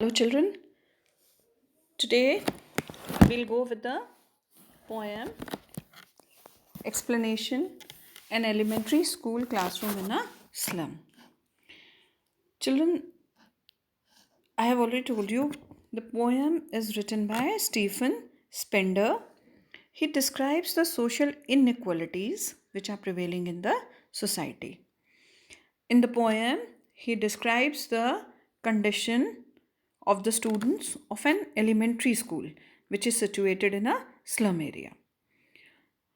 Hello, children. Today we'll go with the poem Explanation An Elementary School Classroom in a Slum. Children, I have already told you the poem is written by Stephen Spender. He describes the social inequalities which are prevailing in the society. In the poem, he describes the condition of the students of an elementary school which is situated in a slum area.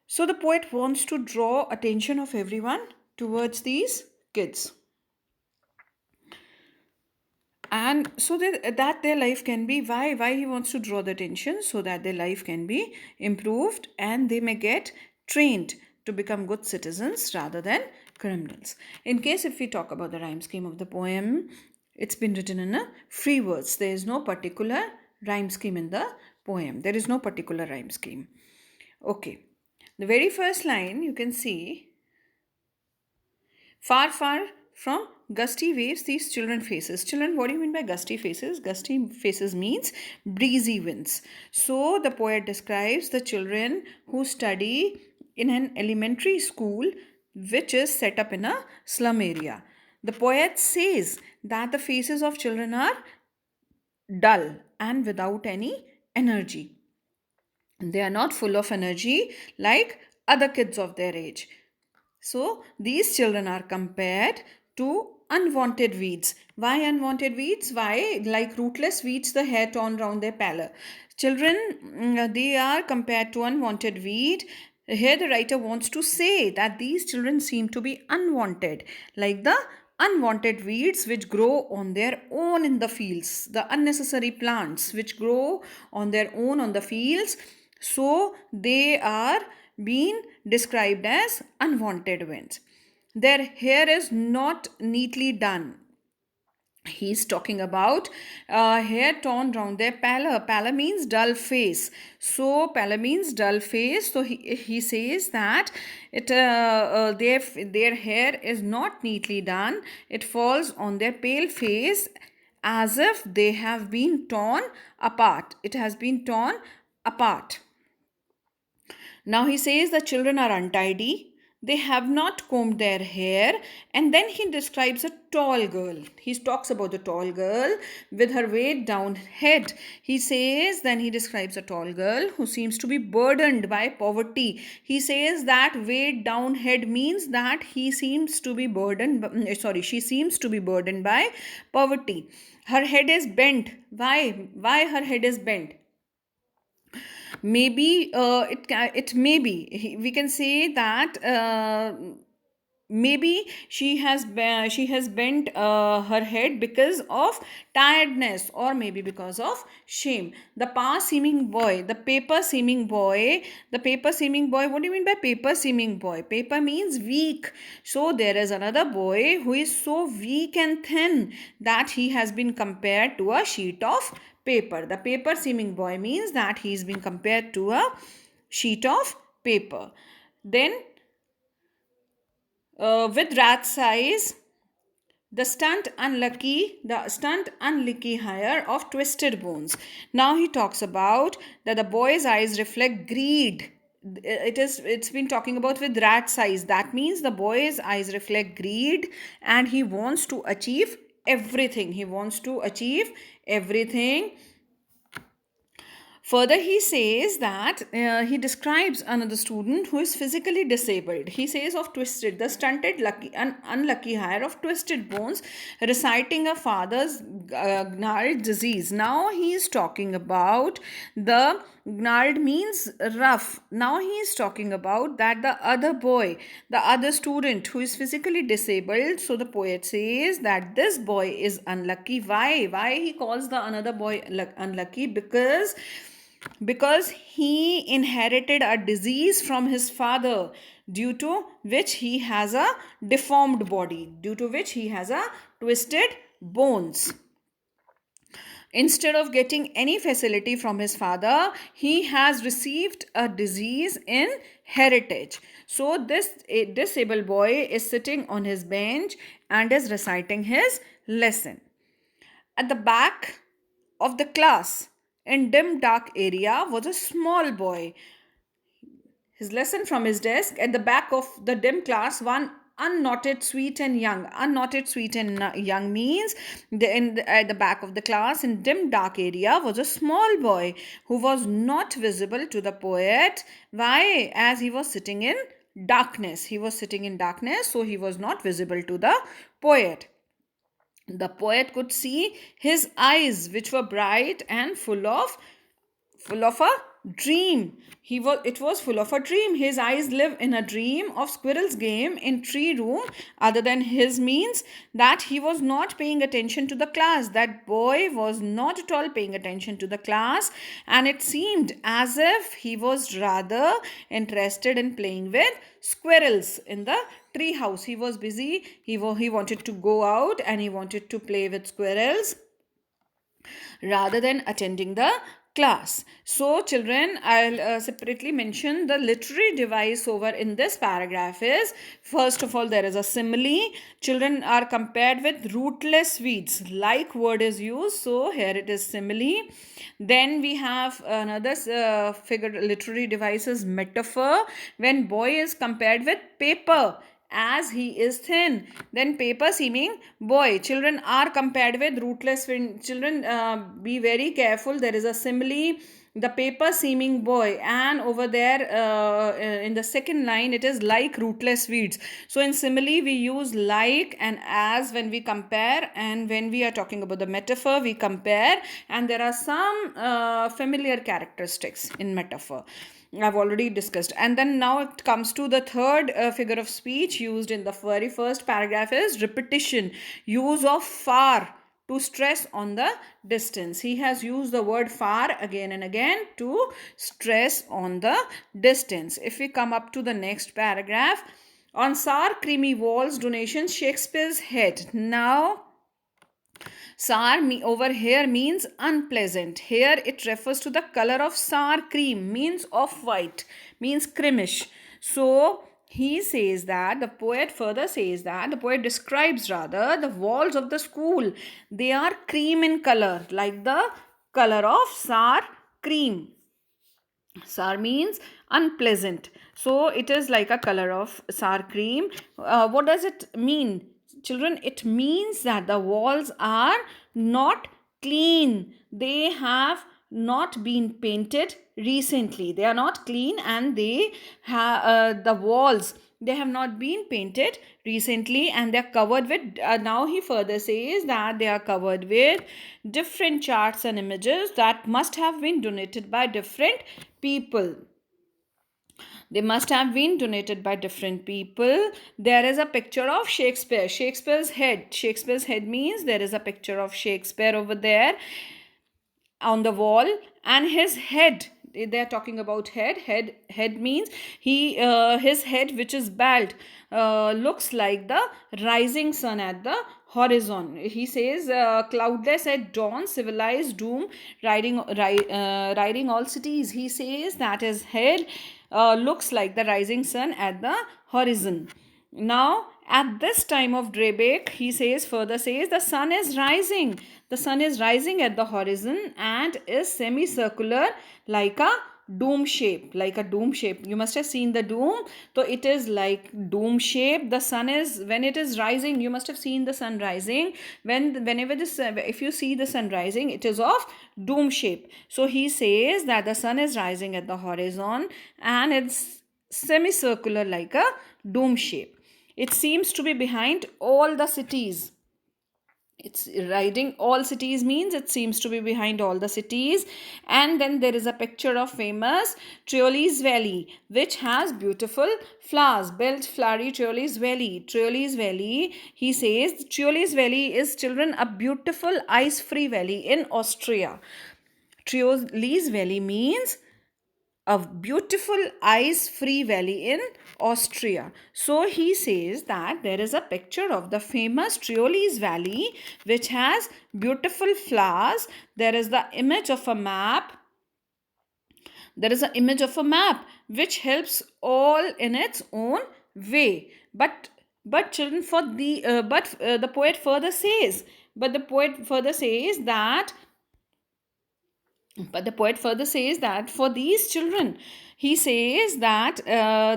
So the poet wants to draw attention of everyone towards these kids, and so that their life can be, why he wants to draw the attention, so that their life can be improved and they may get trained to become good citizens rather than criminals. In case if we talk about the rhyme scheme of the poem, it's been written in a free words. There is no particular rhyme scheme in the poem. There is no particular rhyme scheme. Okay, the very first line you can see, far, far from gusty waves these children faces. Children, what do you mean by gusty faces? Gusty faces means breezy winds. So the poet describes the children who study in an elementary school which is set up in a slum area. The poet says that the faces of children are dull and without any energy. They are not full of energy like other kids of their age. So these children are compared to unwanted weeds. Why unwanted weeds? Why? Like rootless weeds, the hair torn round their pallor. Children, they are compared to unwanted weed. Here the writer wants to say that these children seem to be unwanted, like the unwanted weeds which grow on their own in the fields, the unnecessary plants which grow on their own on the fields. So they are being described as unwanted winds. Their hair is not neatly done. He's talking about hair torn round their pallor. Pallor means dull face. So pallor means dull face. So he says that their hair is not neatly done. It falls on their pale face as if they have been torn apart. It has been torn apart. Now he says the children are untidy, they have not combed their hair, and then he describes a tall girl. He talks about the tall girl with her weighed down head. He says, then he describes a tall girl who seems to be burdened by poverty. He says that weighed down head means that he seems to be she seems to be burdened by poverty. Her head is bent. Why her head is bent? Maybe it may be, we can say that maybe she has bent her head because of tiredness, or maybe because of shame. The paper seeming boy, what do you mean by paper seeming boy? Paper means weak. So there is another boy who is so weak and thin that he has been compared to a sheet of paper. The paper seeming boy means that he is being compared to a sheet of paper. Then with rat size, the stunt unlucky hire of twisted bones. Now he talks about that the boy's eyes reflect greed. It's been talking about with rat size. That means the boy's eyes reflect greed, and he wants to achieve everything. He wants to achieve everything. Further, he says that he describes another student who is physically disabled. He says of twisted, the stunted, unlucky hire of twisted bones, reciting a father's gnarled disease. Now he is talking about the gnarled means rough. Now he is talking about that the other boy, the other student who is physically disabled. So the poet says that this boy is unlucky. Why he calls the another boy unlucky? Because he inherited a disease from his father, due to which he has a deformed body, due to which he has a twisted bones. Instead of getting any facility from his father, he has received a disease in heritage. So this disabled boy is sitting on his bench and is reciting his lesson. At the back of the class in dim dark area was a small boy. His lesson from his desk at the back of the dim class, one unknotted, sweet and young. Unknotted, sweet and young means at the back of the class in dim dark area was a small boy who was not visible to the poet. Why? As he was sitting in darkness. He was sitting in darkness, so he was not visible to the poet. The poet could see his eyes, which were bright and full of a dream. It was full of a dream. His eyes live in a dream of squirrel's game in tree room. Other than his means that he was not paying attention to the class. That boy was not at all paying attention to the class, and it seemed as if he was rather interested in playing with squirrels in the tree house. He was busy. He wanted to go out and he wanted to play with squirrels rather than attending the class. So children, I'll separately mention the literary device over in this paragraph is, first of all, there is a simile. Children are compared with rootless weeds. Like word is used, so here it is simile. Then we have another figure, literary device is metaphor. When boy is compared with paper as he is thin, then paper seeming boy. Children are compared with rootless. Children, be very careful, there is a simile, the paper seeming boy, and over there in the second line it is like rootless weeds. So in simile we use like and as when we compare, and when we are talking about the metaphor we compare, and there are some familiar characteristics in metaphor I've already discussed. And then now it comes to the third figure of speech used in the very first paragraph is repetition, use of far to stress on the distance. He has used the word far again and again to stress on the distance. If we come up to the next paragraph, on sour creamy walls, donations, Shakespeare's head. Now sour over here means unpleasant. Here it refers to the color of sour cream, means off-white, means creamish. So he says that, the poet further says that, the poet describes rather the walls of the school. They are cream in color, like the color of sour cream. Sour means unpleasant. So it is like a color of sour cream. What does it mean? Children, it means that the walls are not clean. They have not been painted recently. They are not clean, and they have the walls, they have not been painted recently, and they are covered with now he further says that they are covered with different charts and images that must have been donated by different people. They must have been donated by different people. There is a picture of Shakespeare. Shakespeare's head. Shakespeare's head means there is a picture of Shakespeare over there on the wall, and his head, they are talking about head means his head, which is bald, looks like the rising sun at the horizon. He says cloudless at dawn, civilized doom, riding all cities. He says that his head looks like the rising sun at the horizon. Now at this time of daybreak, he says, further says, the sun is rising. The sun is rising at the horizon and is semicircular like a dome shape. Like a dome shape. You must have seen the dome. So it is like dome shape. The sun is, when it is rising, you must have seen the sun rising. Whenever this, if you see the sun rising, it is of dome shape. So he says that the sun is rising at the horizon and it's semicircular like a dome shape. It seems to be behind all the cities. It's riding all cities means it seems to be behind all the cities. And then there is a picture of famous Trioli's Valley, which has beautiful flowers. Built flowery Trioli's Valley. Trioli's Valley, he says, Trioli's Valley is, children, a beautiful ice-free valley in Austria. Trioli's Valley means a beautiful ice-free valley in Austria. So he says that there is a picture of the famous Trioli's Valley, which has beautiful flowers. There is the image of a map. There is an image of a map which helps all in its own way. But children, for the poet further says, that But the poet further says that for these children, he says that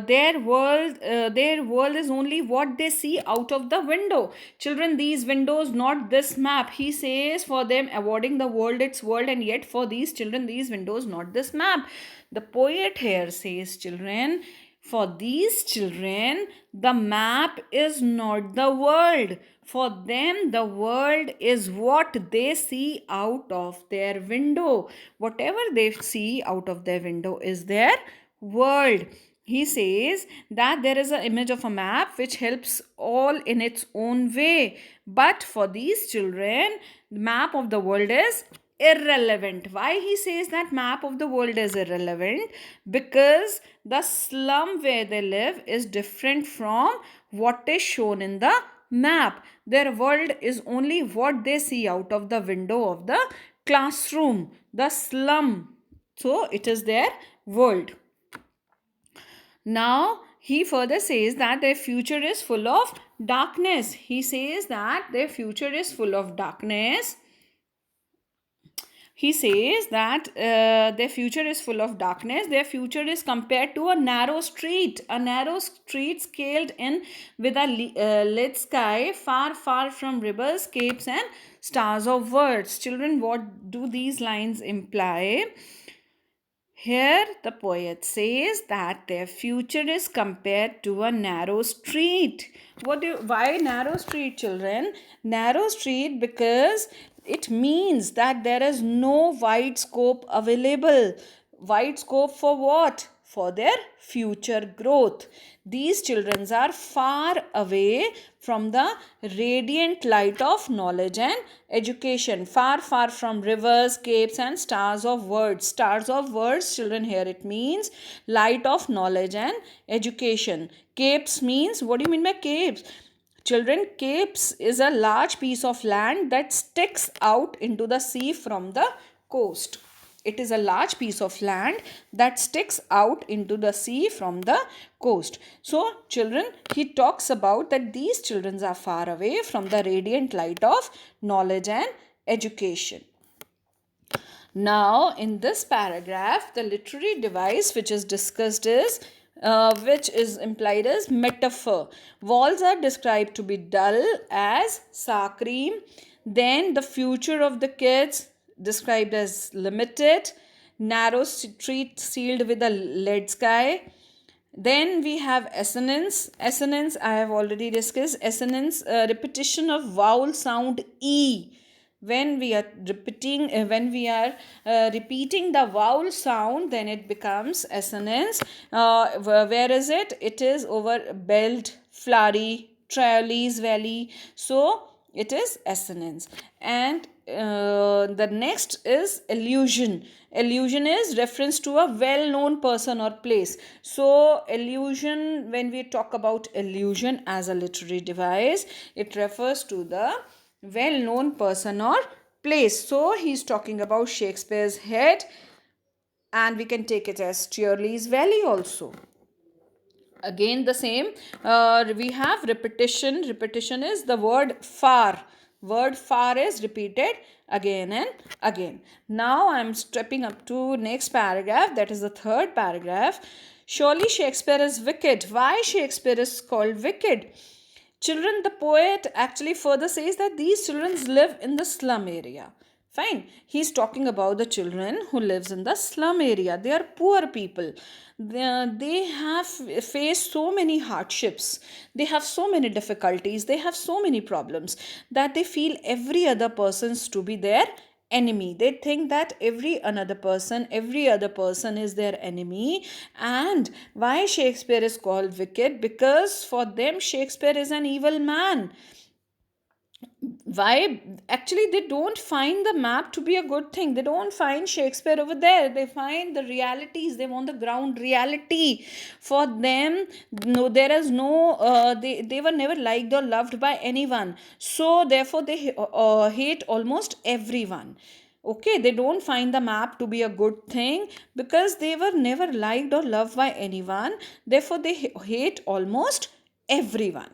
their world is only what they see out of the window. Children, these windows, not this map. He says for them, awarding the world its world, and yet for these children, these windows, not this map. The poet here says, children, for these children, the map is not the world. For them, the world is what they see out of their window. Whatever they see out of their window is their world. He says that there is an image of a map which helps all in its own way. But for these children, the map of the world is irrelevant. Why he says that map of the world is irrelevant? Because the slum where they live is different from what is shown in the map. Their world is only what they see out of the window of the classroom, the slum. So it is their world. Now he further says that their future is full of darkness. He says that their future is full of darkness. He says that their future is full of darkness. Their future is compared to a narrow street scaled in with a lit sky, far, far from rivers, capes, and stars of words. Children, what do these lines imply? Here, the poet says that their future is compared to a narrow street. Why narrow street, children? Narrow street because it means that there is no wide scope available. Wide scope for what? For their future growth. These children are far away from the radiant light of knowledge and education. Far, far from rivers, capes, and stars of words. Stars of words, children, here it means light of knowledge and education. Capes means, what do you mean by capes? Children, capes is a large piece of land that sticks out into the sea from the coast. It is a large piece of land that sticks out into the sea from the coast. So, children, he talks about that these children are far away from the radiant light of knowledge and education. Now, in this paragraph, the literary device which is discussed is which is implied as metaphor. Walls are described to be dull as sour cream. Then the future of the kids described as limited. Narrow street sealed with a lead sky. Then we have assonance. Assonance I have already discussed. Assonance, repetition of vowel sound E. When we are repeating the vowel sound, then it becomes assonance. Where is it? It is over belt, flurry, trioles, valley. So it is assonance. And the next is allusion. Allusion is reference to a well-known person or place. So allusion, when we talk about allusion as a literary device, it refers to the well-known person or place. So he's talking about Shakespeare's head, and we can take it as Cheerley's Valley also. Again the same, we have repetition. Repetition is the word far. Word far is repeated again and again. Now I am stepping up to next paragraph, that is the third paragraph. Surely Shakespeare is wicked. Why Shakespeare is called wicked? Children, the poet actually further says that these children live in the slum area. Fine. He's talking about the children who lives in the slum area. They are poor people. They have faced so many hardships. They have so many difficulties. They have so many problems that they feel every other person's to be their enemy. They think that every other person is their enemy. And why Shakespeare is called wicked? Because for them Shakespeare is an evil man. Why? Actually, they don't find the map to be a good thing. They don't find Shakespeare over there. They find the realities. They want the ground reality. For them, no, there is no, they were never liked or loved by anyone. So therefore they hate almost everyone. Okay, they don't find the map to be a good thing because they were never liked or loved by anyone. Therefore they hate almost everyone.